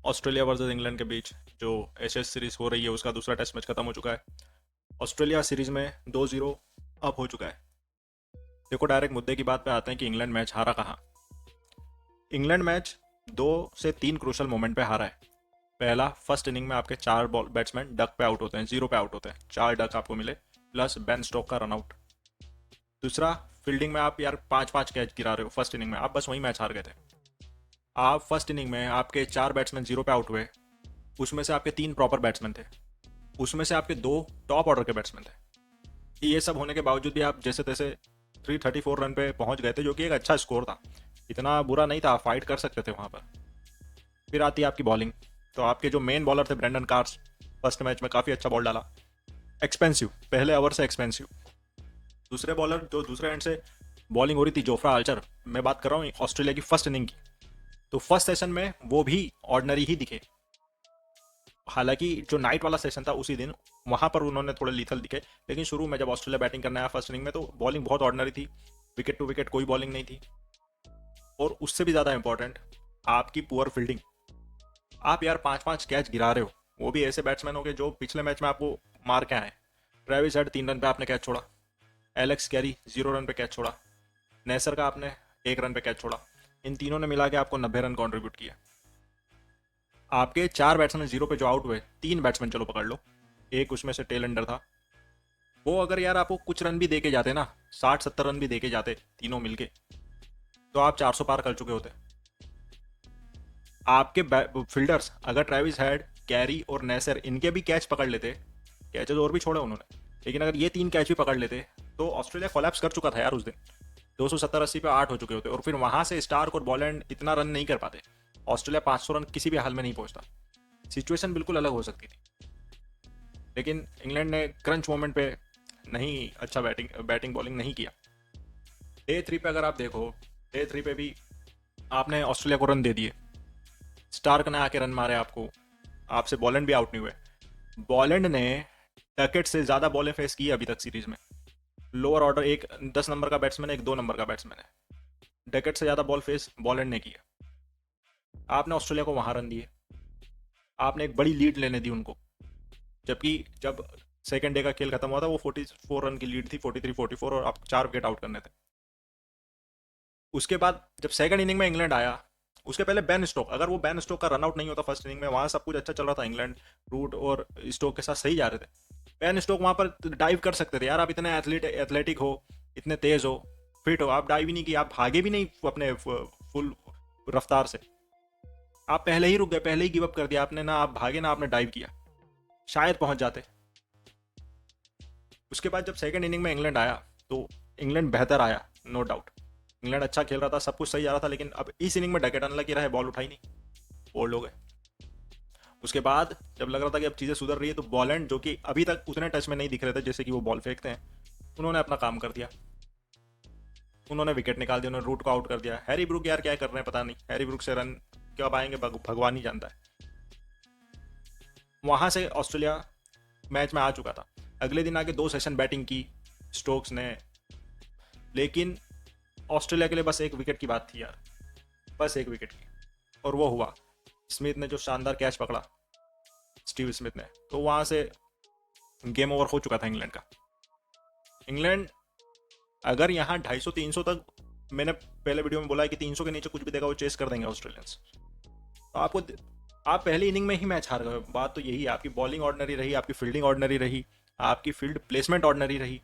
Australia versus England के बीच जो Ashes series हो रही है उसका दूसरा टेस्ट मैच खत्म हो चुका है। ऑस्ट्रेलिया सीरीज में 2-0 अप हो चुका है। देखो डायरेक्ट मुद्दे की बात पे आते हैं कि इंग्लैंड मैच हारा कहाँ। इंग्लैंड मैच 2 से 3 क्रूशल मोमेंट पे हारा है। पहला, फर्स्ट इनिंग में आपके 4 बॉल बैट्समैन डक पे आउट होते हैं, 0 पे आउट होते हैं, 4 डक आपको मिले प्लस बेन स्टोक का रनआउट। दूसरा, फील्डिंग में आप यार 5-5 कैच गिरा रहे हो फर्स्ट इनिंग में, आप बस वही मैच हार गए थे। आप फर्स्ट इनिंग में आपके 4 बैट्समैन 0 पे आउट हुए, उसमें से आपके 3 प्रॉपर बैट्समैन थे, उसमें से आपके 2 टॉप ऑर्डर के बैट्समैन थे। ये सब होने के बावजूद भी आप जैसे तैसे 334 रन पे पहुंच गए थे, जो कि एक अच्छा स्कोर था, इतना बुरा नहीं था, फाइट कर सकते थे वहां पर। फिर आती है आपकी बॉलिंग। तो आपके जो मेन बॉलर थे ब्रेंडन कार्स, फर्स्ट मैच में काफ़ी अच्छा बॉल डाला, एक्सपेंसिव, पहले ओवर से एक्सपेंसिव। दूसरे बॉलर जो दूसरे एंड से बॉलिंग हो रही थी, जोफ्रा आर्चर, मैं बात कर रहा हूँ ऑस्ट्रेलिया की फर्स्ट इनिंग की, तो फर्स्ट सेशन में वो भी ऑर्डनरी ही दिखे। हालांकि जो नाइट वाला सेशन था उसी दिन, वहां पर उन्होंने थोड़े लीथल दिखे, लेकिन शुरू में जब ऑस्ट्रेलिया बैटिंग करने आया फर्स्ट इनिंग में तो बॉलिंग बहुत ऑर्डनरी थी, विकेट टू विकेट कोई बॉलिंग नहीं थी। और उससे भी ज़्यादा इंपॉर्टेंट, आपकी पुअर फील्डिंग। आप यार 5-5 कैच गिरा रहे हो, वो भी ऐसे बैट्समैन हो गए जो पिछले मैच में आपको मार के आए। ट्रेविस हेड 3 रन पे आपने कैच छोड़ा, एलेक्स कैरी 0 रन पे कैच छोड़ा, नेसर का आपने 1 रन पे कैच छोड़ा। इन तीनों ने मिला के आपको 90 रन कॉन्ट्रीब्यूट किया। आपके 4 बैट्समैन 0 पे जो आउट हुए, 3 बैट्समैन चलो पकड़ लो, एक उसमें से टेल एंडर था, वो अगर यार आपको कुछ रन भी दे के जाते ना, 60-70 रन भी दे के जाते तीनों मिलके, तो आप 400 पार कर चुके होते। आपके फील्डर्स अगर ट्रेविस हेड, कैरी और नेसर इनके भी कैच पकड़ लेते, कैचेज और भी छोड़े उन्होंने, लेकिन अगर ये 3 कैच भी पकड़ लेते तो ऑस्ट्रेलिया कोलैप्स कर चुका था यार उस दिन। 270-80 पे 8 हो चुके होते और फिर वहां से स्टार्क और बॉलैंड इतना रन नहीं कर पाते। ऑस्ट्रेलिया 500 रन किसी भी हाल में नहीं पहुंचता। सिचुएशन बिल्कुल अलग हो सकती थी, लेकिन इंग्लैंड ने क्रंच मोमेंट पे नहीं अच्छा बैटिंग बैटिंग बॉलिंग नहीं किया। डे 3 पे अगर आप देखो, डे 3 पे भी आपने ऑस्ट्रेलिया को रन दे दिए, स्टार्क ने आके रन मारे आपको, आपसे बॉलैंड भी आउट नहीं हुए। बॉलैंड ने टैकेट से ज़्यादा बॉलें फेस की अभी तक सीरीज में। लोअर ऑर्डर एक 10 नंबर का बैट्समैन है, एक 2 नंबर का बैट्समैन है, डैकेट से ज़्यादा बॉल फेस बॉलैंड ने किया। आपने ऑस्ट्रेलिया को वहां रन दिए, आपने एक बड़ी लीड लेने दी उनको, जबकि जब सेकेंड डे का खेल खत्म हुआ था वो 44 रन की लीड थी, 43-44, और आप 4 विकेट आउट करने थे। उसके बाद जब सेकंड इनिंग में इंग्लैंड आया, उसके पहले बेन स्टोक, अगर वो बेन स्टोक का रनआउट नहीं होता फर्स्ट इनिंग में, वहां सब कुछ अच्छा चल रहा था, इंग्लैंड रूट और स्टोक के साथ सही जा रहे थे, बेन स्टोक वहां पर डाइव कर सकते थे यार। आप इतने एथलेटिक हो, इतने तेज हो, फिट हो, आप डाइव ही नहीं किए, आप भागे भी नहीं अपने फुल रफ्तार से। आप पहले ही रुक गए, पहले ही गिव अप कर दिया आपने, ना आप भागे ना आपने डाइव किया, शायद पहुंच जाते। उसके बाद जब सेकंड इनिंग में इंग्लैंड आया तो इंग्लैंड बेहतर आया, नो डाउट। इंग्लैंड अच्छा खेल रहा था, सब कुछ सही जा रहा था, लेकिन अब इस इनिंग में डकेट अनलकी रहा है, बॉल उठाई नहीं, बोल्ड हो गए। उसके बाद जब लग रहा था कि अब चीज़ें सुधर रही है, तो बॉलैंड जो कि अभी तक उतने टच में नहीं दिख रहे थे जैसे कि वो बॉल फेंकते हैं, उन्होंने अपना काम कर दिया, उन्होंने विकेट निकाल दिया, उन्होंने रूट को आउट कर दिया। हैरी ब्रुक यार क्या कर रहे हैं पता नहीं, हैरी ब्रुक से रन कब आएंगे भगवान ही जानता है। वहां से ऑस्ट्रेलिया मैच में आ चुका था। अगले दिन आके 2 सेशन बैटिंग की स्टोक्स ने, लेकिन ऑस्ट्रेलिया के लिए बस एक विकेट की बात थी यार, बस एक विकेट की, और वो हुआ। स्मिथ ने जो शानदार कैच पकड़ा, स्टीव स्मिथ ने, तो वहां से गेम ओवर हो चुका था इंग्लैंड का। इंग्लैंड अगर यहाँ 250-300 तक, मैंने पहले वीडियो में बोला है कि 300 के नीचे कुछ भी देगा वो चेस कर देंगे ऑस्ट्रेलियंस, तो आपको, आप पहली इनिंग में ही मैच हार गए। बात तो यही है, आपकी बॉलिंग ऑर्डनरी रही, आपकी फील्डिंग ऑर्डनरी रही, आपकी फील्ड प्लेसमेंट ऑर्डनरी रही,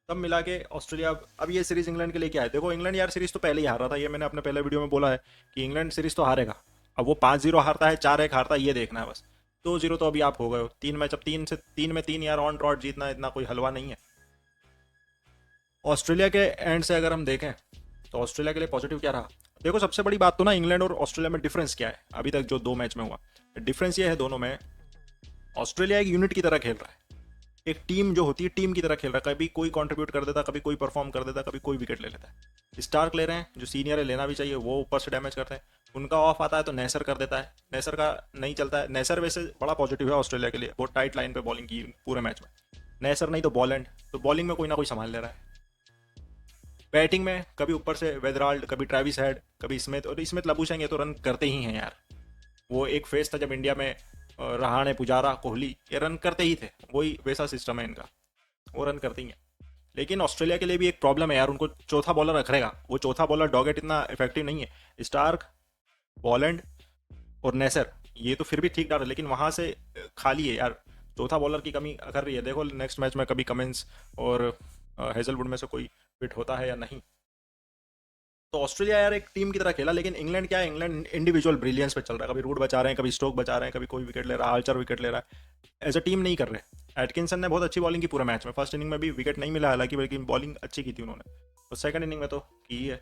तब मिला के ऑस्ट्रेलिया। अब ये सीरीज इंग्लैंड के लिए क्या है, देखो इंग्लैंड यार सीरीज तो पहले ही हार रहा था, ये मैंने अपने पहले वीडियो में बोला है कि इंग्लैंड सीरीज तो हारेगा। अब वो 5-0 हारता है, 4-1 हारता है, ये देखना है बस। 2-0 तो अभी आप हो गए हो, 3 मैच, अब 3 में 3 यार ऑन ट्रॉट जीतना इतना कोई हलवा नहीं है। ऑस्ट्रेलिया के एंड से अगर हम देखें तो ऑस्ट्रेलिया के लिए पॉजिटिव क्या रहा, देखो सबसे बड़ी बात तो ना, इंग्लैंड और ऑस्ट्रेलिया में डिफरेंस क्या है अभी तक जो 2 मैच में हुआ, डिफरेंस ये है दोनों में, ऑस्ट्रेलिया एक यूनिट की तरह खेल रहा है, एक टीम जो होती है टीम की तरह खेल रहा है, कभी कोई कंट्रीब्यूट कर देता, कभी कोई परफॉर्म कर देता, कभी कोई विकेट ले लेता है। स्टार्क ले रहे हैं, जो सीनियर है लेना भी चाहिए, वो ऊपर से डैमेज करते हैं। उनका ऑफ आता है तो नेसर कर देता है, नेसर का नहीं चलता है। नेसर वैसे बड़ा पॉजिटिव है ऑस्ट्रेलिया के लिए, बहुत टाइट लाइन पे बॉलिंग की पूरे मैच में। नेसर नहीं तो बॉलैंड, तो बॉलिंग में कोई ना कोई संभाल ले रहा है। बैटिंग में कभी ऊपर से वेदराल्ड, कभी ट्रेविस हेड, कभी स्मिथ, और स्मिथ लबूशेंगे तो रन करते ही हैं यार। वो एक फेस था जब इंडिया में रहाणे, पुजारा, कोहली ये रन करते ही थे, वही वैसा सिस्टम है इनका, वो रन करते ही हैं। लेकिन ऑस्ट्रेलिया के लिए भी एक प्रॉब्लम है यार, उनको चौथा बॉलर रखेगा, वो चौथा बॉलर डॉगेट इतना इफेक्टिव नहीं है। स्टार्क, बॉलैंड और नेसर ये तो फिर भी ठीक ठाक है, लेकिन वहाँ से खाली है यार, चौथा बॉलर की कमी कर रही है। देखो नेक्स्ट मैच में कभी कमिंस और हेजलवुड में से कोई फिट होता है या नहीं। तो ऑस्ट्रेलिया यार एक टीम की तरह खेला, लेकिन इंग्लैंड क्या है, इंग्लैंड इंडिविजुअल ब्रिलियंस पे चल रहा है, कभी रूट बचा रहे हैं, कभी स्टोक बचा रहे हैं, कभी कोई विकेट ले रहा है, आर्चर विकेट ले रहा है, एज अ टीम नहीं कर रहे। एटकिंसन ने बहुत अच्छी बॉलिंग की पूरे मैच में, फर्स्ट इनिंग में भी विकेट नहीं मिला हालांकि, लेकिन बॉलिंग अच्छी की थी उन्होंने, और सेकंड इनिंग में तो की ही है।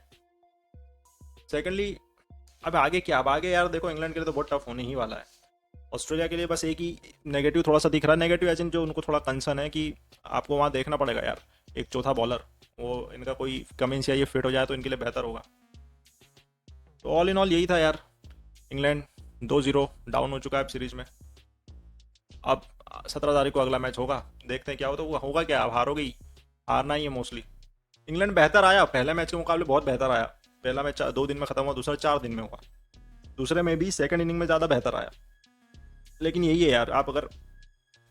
सेकेंडली अब आगे क्या, अब आगे यार देखो इंग्लैंड के लिए तो बहुत टफ होने ही वाला है। ऑस्ट्रेलिया के लिए बस एक ही नेगेटिव थोड़ा सा दिख रहा है, नेगेटिव एज इन जो उनको थोड़ा कंसर्न है कि आपको वहाँ देखना पड़ेगा यार, एक चौथा बॉलर, वो इनका कोई कमिंस या ये फिट हो जाए तो इनके लिए बेहतर होगा। तो ऑल इन ऑल यही था यार, इंग्लैंड 2-0 डाउन हो चुका है अब सीरीज में। अब 17 तारीख को अगला मैच होगा, देखते हैं क्या होता है, वो होगा क्या, अब हारोगे ही, हारना ही है मोस्टली। इंग्लैंड बेहतर आया, पहले मैच के मुकाबले बहुत बेहतर आया। पहला मैच 2 दिन में खत्म हुआ, दूसरा 4 दिन में हुआ, दूसरे में भी सेकंड इनिंग में ज़्यादा बेहतर आया। लेकिन यही है यार, आप अगर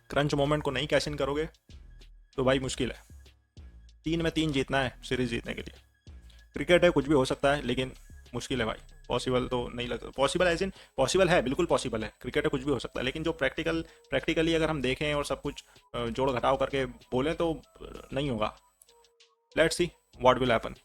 क्रंच मोमेंट को नहीं कैश इन करोगे तो भाई मुश्किल है। 3 में 3 जीतना है सीरीज जीतने के लिए। क्रिकेट है, कुछ भी हो सकता है, लेकिन मुश्किल है भाई, पॉसिबल तो नहीं लगता। पॉसिबल एज इन पॉसिबल है, बिल्कुल पॉसिबल है, क्रिकेट है कुछ भी हो सकता है, लेकिन जो प्रैक्टिकली अगर हम देखें और सब कुछ जोड़ घटाव करके बोलें तो नहीं होगा। Let's see what will happen.